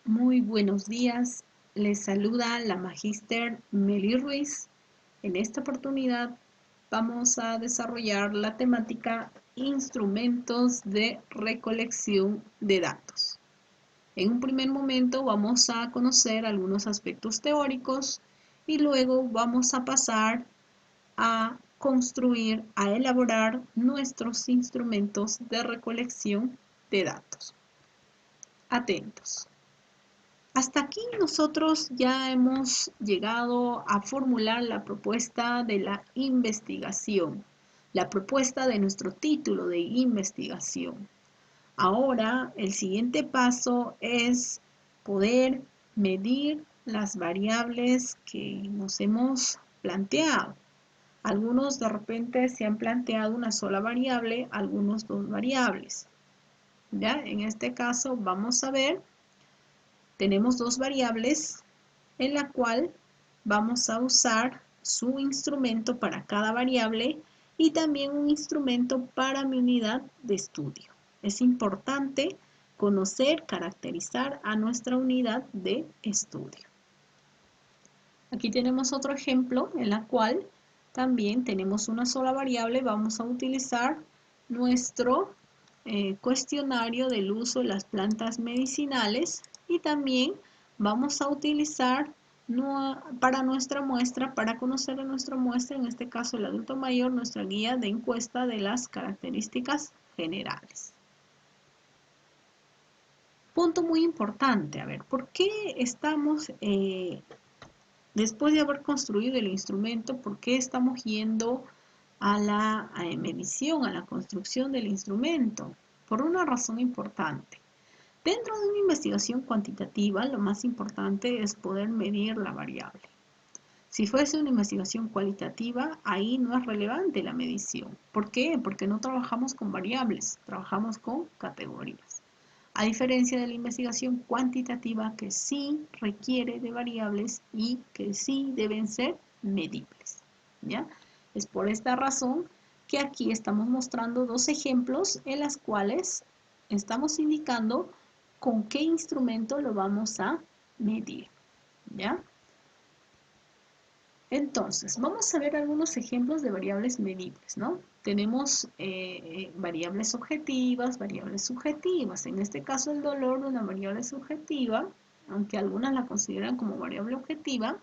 Muy buenos días, les saluda la Magíster Meli Ruiz. En esta oportunidad vamos a desarrollar la temática Instrumentos de recolección de datos. En un primer momento vamos a conocer algunos aspectos teóricos y luego vamos a pasar a construir, a elaborar nuestros instrumentos de recolección de datos. Atentos. Hasta aquí nosotros ya hemos llegado a formular la propuesta de la investigación, la propuesta de nuestro título de investigación. Ahora el siguiente paso es poder medir las variables que nos hemos planteado. Algunos de repente se han planteado una sola variable, algunos dos variables. ¿Ya? En este caso vamos a ver. Tenemos dos variables en la cual vamos a usar su instrumento para cada variable y también un instrumento para mi unidad de estudio. Es importante conocer, caracterizar a nuestra unidad de estudio. Aquí tenemos otro ejemplo en la cual también tenemos una sola variable. Vamos a utilizar nuestro cuestionario del uso de las plantas medicinales y también vamos a utilizar para nuestra muestra, para conocer a nuestra muestra, en este caso el adulto mayor, nuestra guía de encuesta de las características generales. Punto muy importante, a ver, ¿por qué estamos, después de haber construido el instrumento, por qué estamos yendo a la medición, a la construcción del instrumento? Por una razón importante. Dentro de una investigación cuantitativa, lo más importante es poder medir la variable. Si fuese una investigación cualitativa, ahí no es relevante la medición. ¿Por qué? Porque no trabajamos con variables, trabajamos con categorías. A diferencia de la investigación cuantitativa que sí requiere de variables y que sí deben ser medibles. ¿Ya? Es por esta razón que aquí estamos mostrando dos ejemplos en las cuales estamos indicando con qué instrumento lo vamos a medir. ¿Ya? Entonces, vamos a ver algunos ejemplos de variables medibles, ¿no? Tenemos variables objetivas, variables subjetivas. En este caso, el dolor, una variable subjetiva, aunque algunas la consideran como variable objetiva.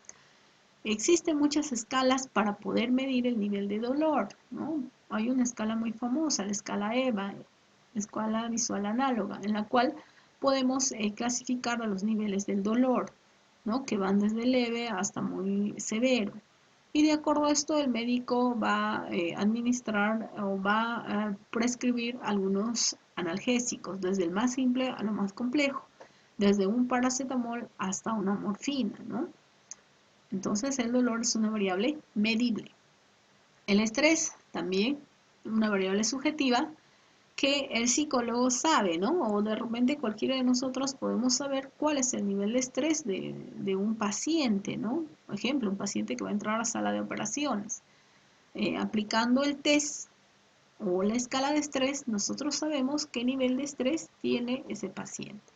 Existen muchas escalas para poder medir el nivel de dolor, ¿no? Hay una escala muy famosa, la escala EVA, escala visual análoga, en la cual podemos clasificar a los niveles del dolor, ¿no? Que van desde leve hasta muy severo. Y de acuerdo a esto, el médico va a administrar o va a prescribir algunos analgésicos, desde el más simple a lo más complejo, desde un paracetamol hasta una morfina, ¿no? Entonces el dolor es una variable medible. El estrés también, una variable subjetiva que el psicólogo sabe, ¿no? O de repente cualquiera de nosotros podemos saber cuál es el nivel de estrés de un paciente, ¿no? Por ejemplo, un paciente que va a entrar a la sala de operaciones. Aplicando el test o la escala de estrés, nosotros sabemos qué nivel de estrés tiene ese paciente.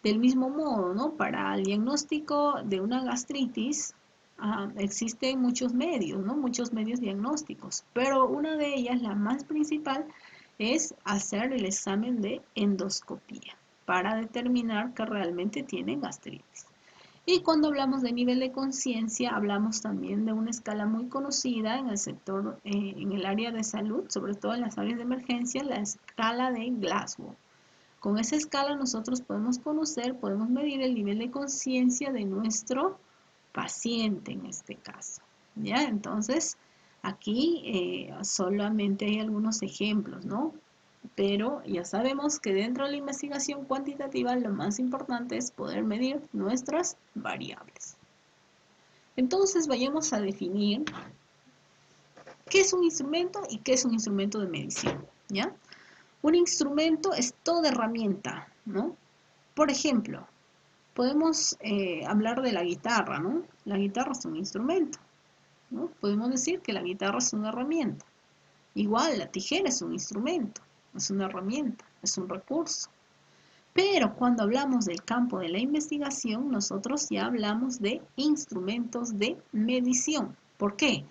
Del mismo modo, ¿no? Para el diagnóstico de una gastritis existen muchos medios, ¿no? Muchos medios diagnósticos, pero una de ellas, la más principal, es hacer el examen de endoscopía para determinar que realmente tiene gastritis. Y cuando hablamos de nivel de conciencia, hablamos también de una escala muy conocida en el sector, en el área de salud, sobre todo en las áreas de emergencia, la escala de Glasgow. Con esa escala nosotros podemos conocer, podemos medir el nivel de conciencia de nuestro paciente en este caso. ¿Ya? Entonces, aquí solamente hay algunos ejemplos, ¿no? Pero ya sabemos que dentro de la investigación cuantitativa lo más importante es poder medir nuestras variables. Entonces, vayamos a definir qué es un instrumento y qué es un instrumento de medición, ¿ya? Un instrumento es toda herramienta, ¿no? Por ejemplo, podemos hablar de la guitarra, ¿no? La guitarra es un instrumento, ¿no? Podemos decir que la guitarra es una herramienta. Igual, la tijera es un instrumento, es una herramienta, es un recurso. Pero cuando hablamos del campo de la investigación, nosotros ya hablamos de instrumentos de medición. ¿Por qué?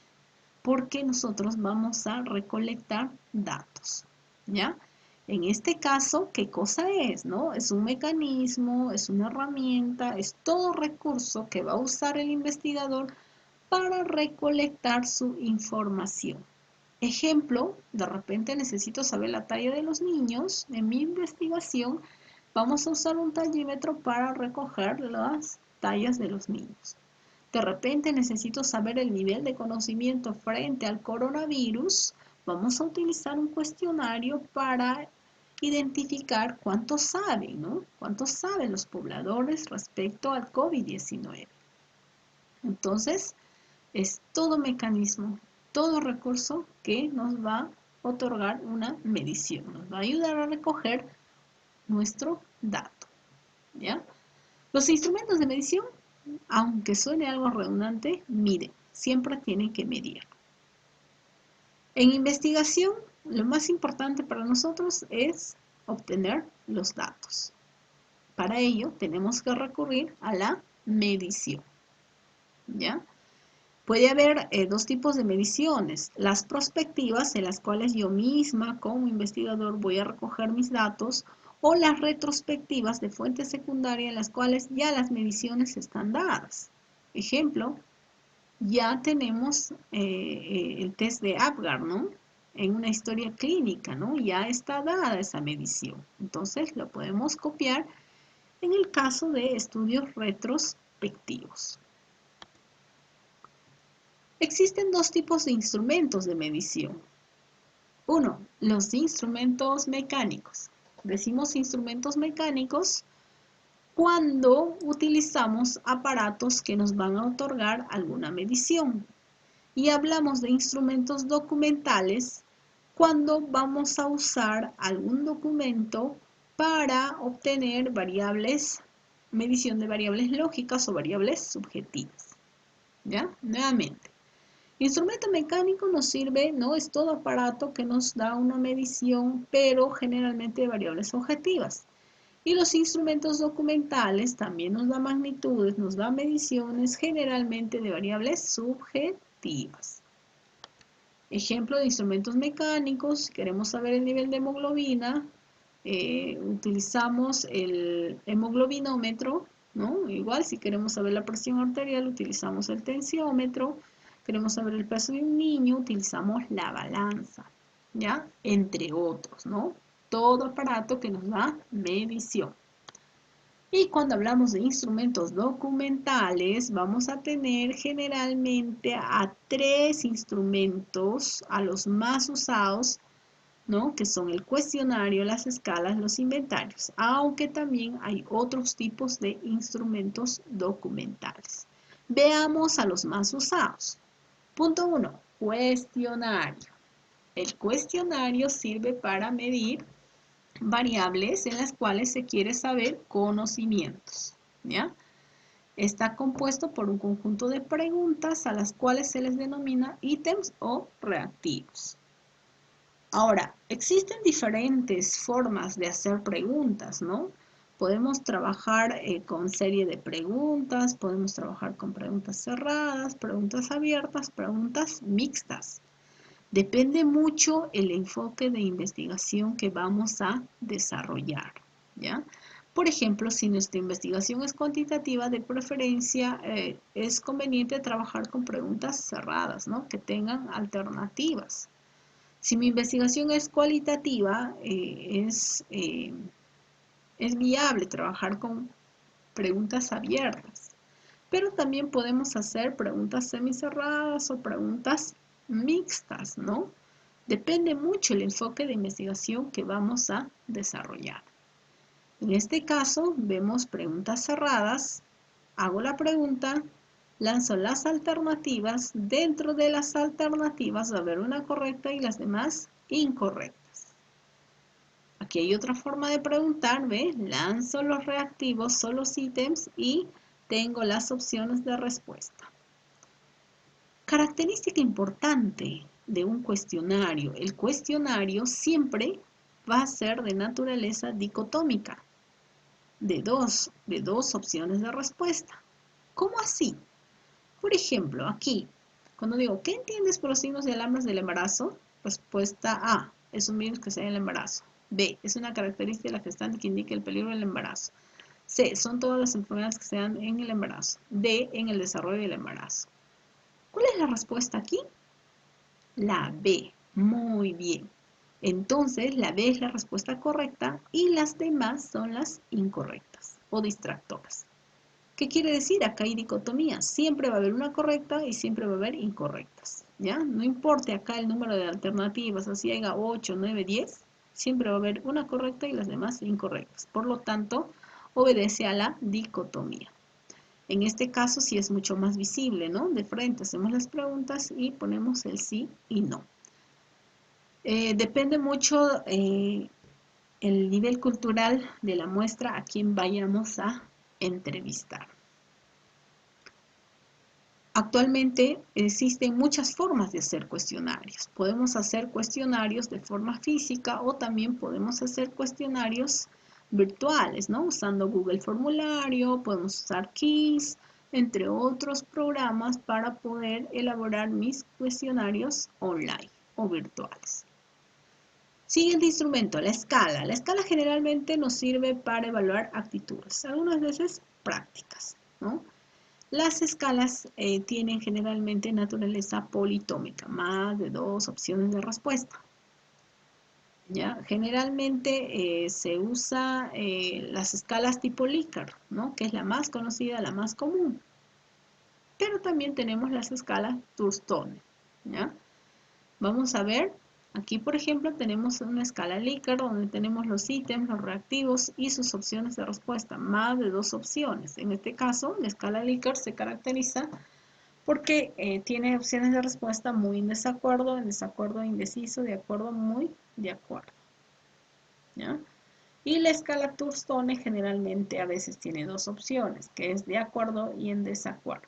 Porque nosotros vamos a recolectar datos, ¿ya? En este caso, ¿qué cosa es, no? Es un mecanismo, es una herramienta, es todo recurso que va a usar el investigador para recolectar su información. Ejemplo, de repente necesito saber la talla de los niños. En mi investigación vamos a usar un tallímetro para recoger las tallas de los niños. De repente necesito saber el nivel de conocimiento frente al coronavirus. Vamos a utilizar un cuestionario para identificar cuánto saben, ¿no? Cuánto saben los pobladores respecto al COVID-19. Entonces, es todo mecanismo, todo recurso que nos va a otorgar una medición, nos va a ayudar a recoger nuestro dato, ¿ya? Los instrumentos de medición, aunque suene algo redundante, miden, siempre tienen que medir. En investigación, lo más importante para nosotros es obtener los datos. Para ello, tenemos que recurrir a la medición, ¿ya? Puede haber dos tipos de mediciones, las prospectivas en las cuales yo misma como investigador voy a recoger mis datos o las retrospectivas de fuente secundaria en las cuales ya las mediciones están dadas. Ejemplo, ya tenemos el test de Apgar, ¿no? En una historia clínica, ¿no? Ya está dada esa medición. Entonces lo podemos copiar en el caso de estudios retrospectivos. Existen dos tipos de instrumentos de medición. Uno, los instrumentos mecánicos. Decimos instrumentos mecánicos cuando utilizamos aparatos que nos van a otorgar alguna medición. Y hablamos de instrumentos documentales cuando vamos a usar algún documento para obtener variables, medición de variables lógicas o variables subjetivas. ¿Ya? Nuevamente. Instrumento mecánico nos sirve, no es todo aparato que nos da una medición, pero generalmente de variables objetivas. Y los instrumentos documentales también nos da magnitudes, nos da mediciones generalmente de variables subjetivas. Ejemplo de instrumentos mecánicos, si queremos saber el nivel de hemoglobina, utilizamos el hemoglobinómetro, ¿no? Igual si queremos saber la presión arterial, utilizamos el tensiómetro. Queremos saber el peso de un niño, utilizamos la balanza, ¿ya? Entre otros, ¿no? Todo aparato que nos da medición. Y cuando hablamos de instrumentos documentales, vamos a tener generalmente a tres instrumentos, a los más usados, ¿no? Que son el cuestionario, las escalas, los inventarios, aunque también hay otros tipos de instrumentos documentales. Veamos a los más usados. Punto 1. Cuestionario. El cuestionario sirve para medir variables en las cuales se quiere saber conocimientos, ¿ya? Está compuesto por un conjunto de preguntas a las cuales se les denomina ítems o reactivos. Ahora, existen diferentes formas de hacer preguntas, ¿no? Podemos trabajar con serie de preguntas, podemos trabajar con preguntas cerradas, preguntas abiertas, preguntas mixtas. Depende mucho el enfoque de investigación que vamos a desarrollar, ¿ya? Por ejemplo, si nuestra investigación es cuantitativa, de preferencia es conveniente trabajar con preguntas cerradas, ¿no? Que tengan alternativas. Si mi investigación es cualitativa, es viable trabajar con preguntas abiertas, pero también podemos hacer preguntas semicerradas o preguntas mixtas, ¿no? Depende mucho el enfoque de investigación que vamos a desarrollar. En este caso, vemos preguntas cerradas, hago la pregunta, lanzo las alternativas, dentro de las alternativas va a haber una correcta y las demás incorrectas. Aquí hay otra forma de preguntar, ¿ve? Lanzo los reactivos, son los ítems y tengo las opciones de respuesta. Característica importante de un cuestionario. El cuestionario siempre va a ser de naturaleza dicotómica. de dos opciones de respuesta. ¿Cómo así? Por ejemplo, aquí, cuando digo, ¿qué entiendes por los signos y alarmas del embarazo? Respuesta A, es un virus que se da en el embarazo. B, es una característica de la gestante que indica el peligro del embarazo. C, son todas las enfermedades que se dan en el embarazo. D, en el desarrollo del embarazo. ¿Cuál es la respuesta aquí? La B. Muy bien. Entonces, la B es la respuesta correcta y las demás son las incorrectas o distractoras. ¿Qué quiere decir? Acá hay dicotomía. Siempre va a haber una correcta y siempre va a haber incorrectas. ¿Ya? No importa acá el número de alternativas, así haya 8, 9, 10, siempre va a haber una correcta y las demás incorrectas. Por lo tanto, obedece a la dicotomía. En este caso sí es mucho más visible, ¿no? De frente hacemos las preguntas y ponemos el sí y no. Depende mucho el nivel cultural de la muestra a quien vayamos a entrevistar. Actualmente existen muchas formas de hacer cuestionarios. Podemos hacer cuestionarios de forma física o también podemos hacer cuestionarios virtuales, ¿no? Usando Google Formulario, podemos usar Keys, entre otros programas para poder elaborar mis cuestionarios online o virtuales. Siguiente instrumento, la escala. La escala generalmente nos sirve para evaluar actitudes, algunas veces prácticas, ¿no? Las escalas tienen generalmente naturaleza politómica, más de dos opciones de respuesta. ¿Ya? Generalmente se usa las escalas tipo Likert, ¿no? Que es la más conocida, la más común. Pero también tenemos las escalas Thurston. ¿Ya? Vamos a ver, aquí por ejemplo tenemos una escala Likert donde tenemos los ítems, los reactivos y sus opciones de respuesta, más de dos opciones. En este caso, la escala Likert se caracteriza porque tiene opciones de respuesta muy en desacuerdo, indeciso, de acuerdo, muy de acuerdo. ¿Ya? Y la escala Thurston generalmente a veces tiene dos opciones, que es de acuerdo y en desacuerdo.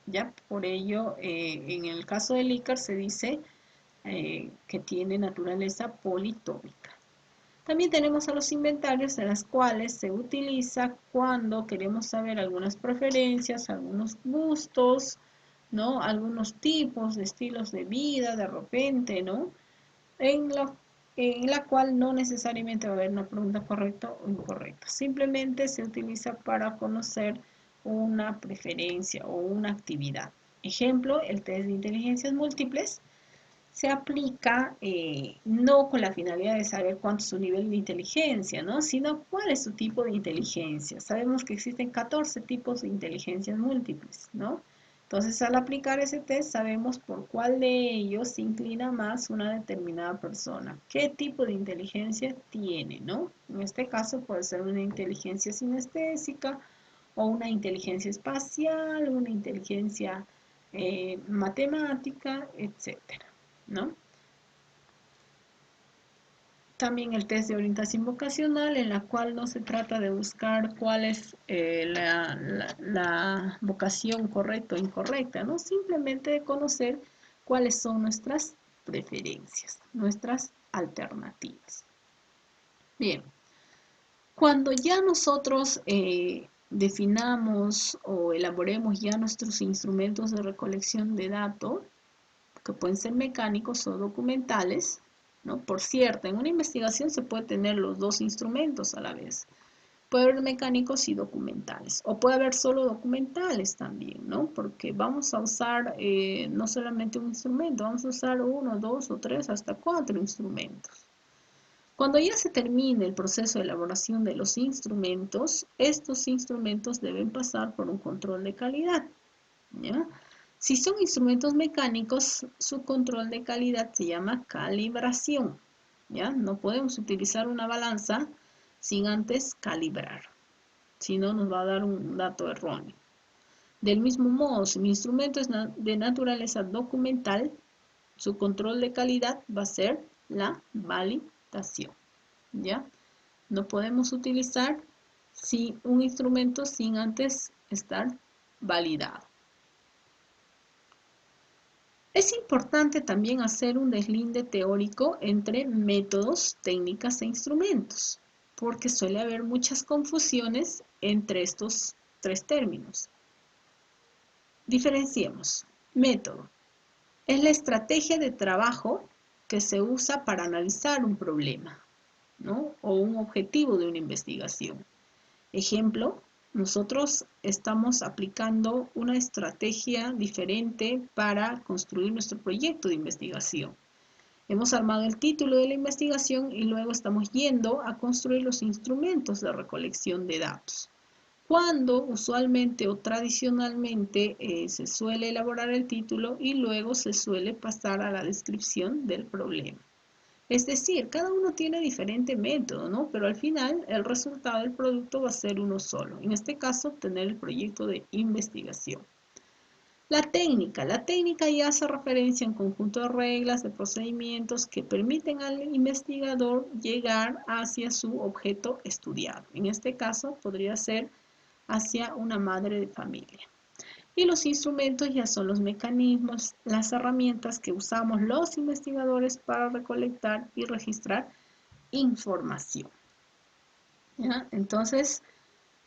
¿Ya? Por ello, en el caso de Likert se dice que tiene naturaleza politómica. También tenemos a los inventarios en las cuales se utiliza cuando queremos saber algunas preferencias, algunos gustos, ¿no? Algunos tipos de estilos de vida de repente, ¿no? En la cual no necesariamente va a haber una pregunta correcta o incorrecta. Simplemente se utiliza para conocer una preferencia o una actividad. Ejemplo, el test de inteligencias múltiples se aplica no con la finalidad de saber cuánto es su nivel de inteligencia, ¿no? Sino cuál es su tipo de inteligencia. Sabemos que existen 14 tipos de inteligencias múltiples, ¿no? Entonces, al aplicar ese test, sabemos por cuál de ellos se inclina más una determinada persona. ¿Qué tipo de inteligencia tiene, no? En este caso puede ser una inteligencia sinestésica o una inteligencia espacial, una inteligencia matemática, etcétera, ¿no? También el test de orientación vocacional, en la cual no se trata de buscar cuál es la vocación correcta o incorrecta, ¿no? Simplemente de conocer cuáles son nuestras preferencias, nuestras alternativas. Bien, cuando ya nosotros definamos o elaboremos ya nuestros instrumentos de recolección de datos, que pueden ser mecánicos o documentales, ¿no? Por cierto, en una investigación se puede tener los dos instrumentos a la vez. Puede haber mecánicos y documentales, o puede haber solo documentales también, ¿no? Porque vamos a usar no solamente un instrumento, vamos a usar uno, dos o tres, hasta cuatro instrumentos. Cuando ya se termine el proceso de elaboración de los instrumentos, estos instrumentos deben pasar por un control de calidad, ¿ya? Si son instrumentos mecánicos, su control de calidad se llama calibración, ¿ya? No podemos utilizar una balanza sin antes calibrar, si no nos va a dar un dato erróneo. Del mismo modo, si mi instrumento es de naturaleza documental, su control de calidad va a ser la validación, ¿ya? No podemos utilizar un instrumento sin antes estar validado. Es importante también hacer un deslinde teórico entre métodos, técnicas e instrumentos. porque suele haber muchas confusiones entre estos tres términos. Diferenciemos. Método. Es la estrategia de trabajo que se usa para analizar un problema, ¿no? O un objetivo de una investigación. Ejemplo, nosotros estamos aplicando una estrategia diferente para construir nuestro proyecto de investigación. Hemos armado el título de la investigación y luego estamos yendo a construir los instrumentos de recolección de datos. Cuando usualmente o tradicionalmente se suele elaborar el título y luego se suele pasar a la descripción del problema. Es decir, cada uno tiene diferente método, ¿no? Pero al final el resultado del producto va a ser uno solo. En este caso, obtener el proyecto de investigación. La técnica ya hace referencia a un conjunto de reglas, de procedimientos que permiten al investigador llegar hacia su objeto estudiado. En este caso, podría ser hacia una madre de familia. Y los instrumentos ya son los mecanismos, las herramientas que usamos los investigadores para recolectar y registrar información. ¿Ya? Entonces,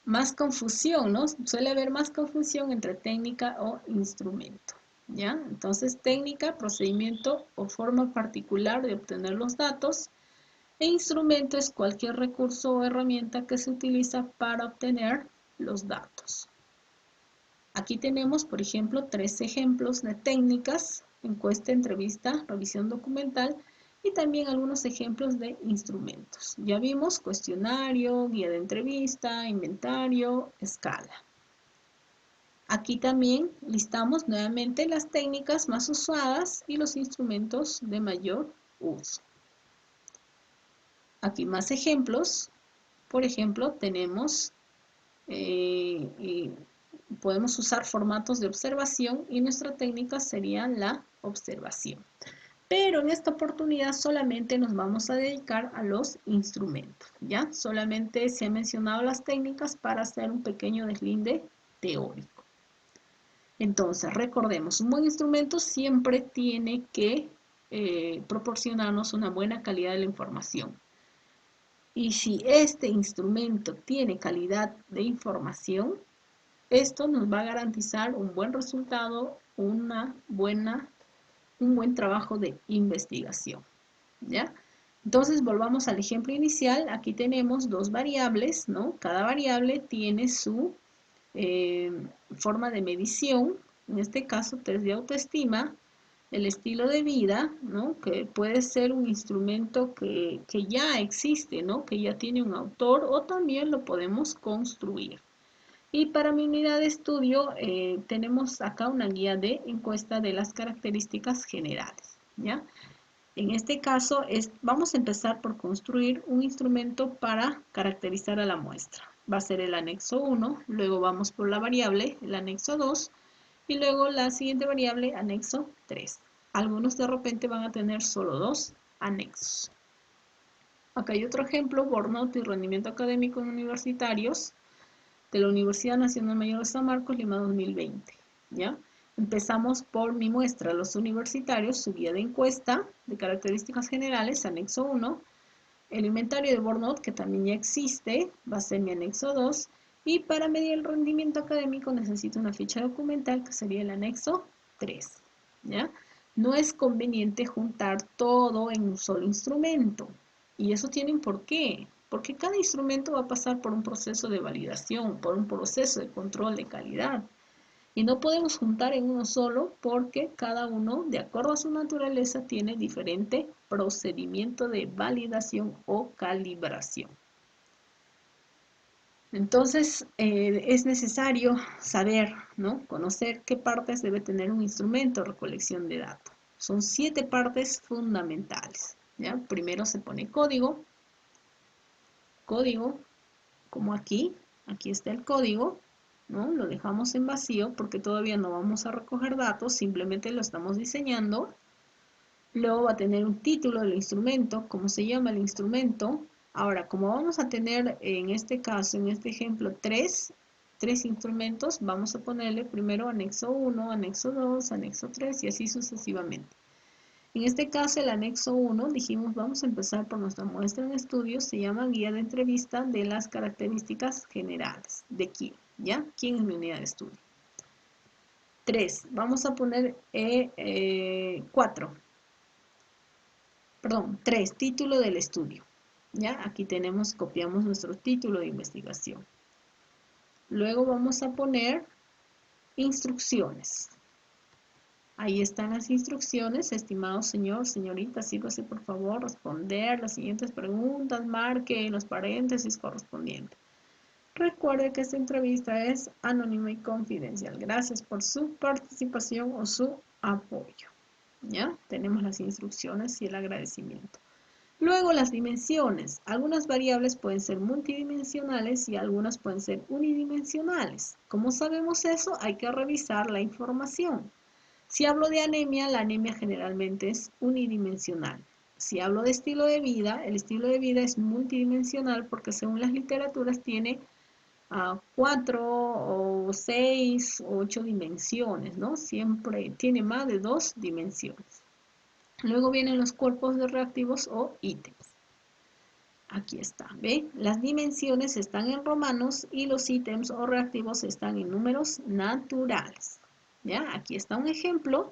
más confusión, ¿no? Suele haber más confusión entre técnica o instrumento. ¿Ya? Entonces, técnica, procedimiento o forma particular de obtener los datos. E instrumento es cualquier recurso o herramienta que se utiliza para obtener los datos. Aquí tenemos, por ejemplo, 3 ejemplos de técnicas: encuesta, entrevista, revisión documental, y también algunos ejemplos de instrumentos. Ya vimos cuestionario, guía de entrevista, inventario, escala. Aquí también listamos nuevamente las técnicas más usadas y los instrumentos de mayor uso. Aquí más ejemplos. Por ejemplo, tenemos podemos usar formatos de observación y nuestra técnica sería la observación. Pero en esta oportunidad solamente nos vamos a dedicar a los instrumentos, ¿ya? Solamente se han mencionado las técnicas para hacer un pequeño deslinde teórico. Entonces, recordemos, un buen instrumento siempre tiene que proporcionarnos una buena calidad de la información. Y si este instrumento tiene calidad de información, esto nos va a garantizar un buen resultado, un buen trabajo de investigación, ¿ya? Entonces, volvamos al ejemplo inicial. Aquí tenemos 2 variables, ¿no? Cada variable tiene su forma de medición. En este caso, test de autoestima, el estilo de vida, ¿no? Que puede ser un instrumento que ya existe, ¿no? Que ya tiene un autor, o también lo podemos construir. Y para mi unidad de estudio tenemos acá una guía de encuesta de las características generales, ¿ya? En este caso vamos a empezar por construir un instrumento para caracterizar a la muestra. Va a ser el anexo 1, luego vamos por la variable, el anexo 2, y luego la siguiente variable, anexo 3. Algunos de repente van a tener solo 2 anexos. Acá hay otro ejemplo, burnout y rendimiento académico en universitarios, de la Universidad Nacional Mayor de San Marcos, Lima 2020, ¿ya? Empezamos por mi muestra, los universitarios, su guía de encuesta de características generales, anexo 1, el inventario de burnout, que también ya existe, va a ser mi anexo 2, y para medir el rendimiento académico necesito una ficha documental, que sería el anexo 3, ¿ya? No es conveniente juntar todo en un solo instrumento, y eso tiene un porqué. Porque cada instrumento va a pasar por un proceso de validación, por un proceso de control de calidad. Y no podemos juntar en uno solo porque cada uno, de acuerdo a su naturaleza, tiene diferente procedimiento de validación o calibración. Entonces, es necesario saber, ¿no? Conocer qué partes debe tener un instrumento de recolección de datos. Son 7 partes fundamentales, ¿ya? Primero se pone código, como aquí está el código, ¿no? Lo dejamos en vacío porque todavía no vamos a recoger datos, simplemente lo estamos diseñando. Luego va a tener un título del instrumento, cómo se llama el instrumento. Ahora, como vamos a tener en este caso, en este ejemplo, tres instrumentos, vamos a ponerle primero anexo 1, anexo 2, anexo 3 y así sucesivamente. En este caso, el anexo 1, dijimos, vamos a empezar por nuestra muestra en estudio, se llama guía de entrevista de las características generales. ¿De quién? ¿Ya? ¿Quién es mi unidad de estudio? 3, vamos a poner 4, perdón, 3, título del estudio. ¿Ya? Aquí tenemos, copiamos nuestro título de investigación. Luego vamos a poner instrucciones. Ahí están las instrucciones, estimado señor, señorita, sírvase por favor responder las siguientes preguntas, marque en los paréntesis correspondientes. Recuerde que esta entrevista es anónima y confidencial. Gracias por su participación o su apoyo. ¿Ya? Tenemos las instrucciones y el agradecimiento. Luego las dimensiones. Algunas variables pueden ser multidimensionales y algunas pueden ser unidimensionales. ¿Cómo sabemos eso? Hay que revisar la información. Si hablo de anemia, la anemia generalmente es unidimensional. Si hablo de estilo de vida, el estilo de vida es multidimensional porque según las literaturas tiene 4 o 6 o 8 dimensiones, ¿no? Siempre tiene más de 2 dimensiones. Luego vienen los cuerpos de reactivos o ítems. Aquí está, ¿ve? Las dimensiones están en romanos y los ítems o reactivos están en números naturales. ¿Ya? Aquí está un ejemplo.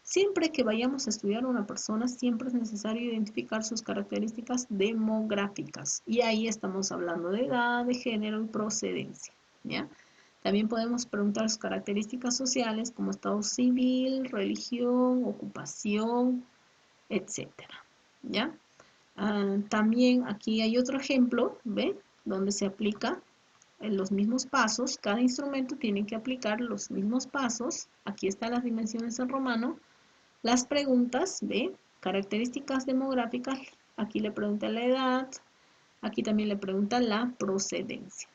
Siempre que vayamos a estudiar a una persona, siempre es necesario identificar sus características demográficas. Y ahí estamos hablando de edad, de género y procedencia. ¿Ya? También podemos preguntar sus características sociales como estado civil, religión, ocupación, etcétera. ¿Ya? También aquí hay otro ejemplo, ¿ve? Donde se aplica en los mismos pasos. Cada instrumento tiene que aplicar los mismos pasos. Aquí están las dimensiones en romano. Las preguntas, ¿ve? Características demográficas. Aquí le pregunta la edad. Aquí también le pregunta la procedencia.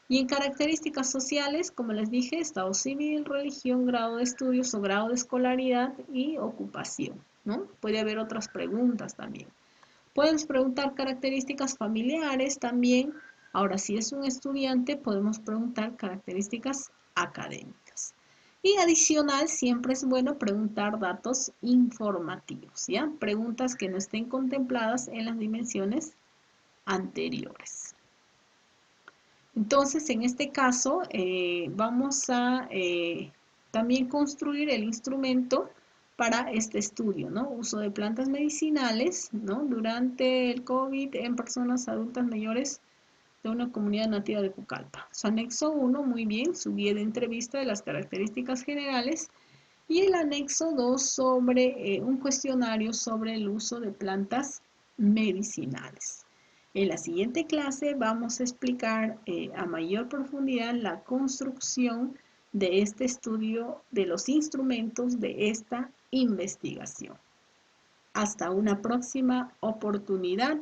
Y en características sociales, como les dije, estado civil, religión, grado de estudios o grado de escolaridad y ocupación, ¿no? Puede haber otras preguntas también. Podemos preguntar características familiares también. Ahora, si es un estudiante, podemos preguntar características académicas. Y adicional, siempre es bueno preguntar datos informativos, ¿ya? Preguntas que no estén contempladas en las dimensiones anteriores. Entonces, en este caso, vamos a también construir el instrumento para este estudio, ¿no? Uso de plantas medicinales, ¿no? Durante el COVID en personas adultas mayores de una comunidad nativa de Pucallpa. Su anexo 1, muy bien, su guía de entrevista de las características generales y el anexo 2 sobre un cuestionario sobre el uso de plantas medicinales. En la siguiente clase vamos a explicar a mayor profundidad la construcción de este estudio de los instrumentos de esta investigación. Hasta una próxima oportunidad.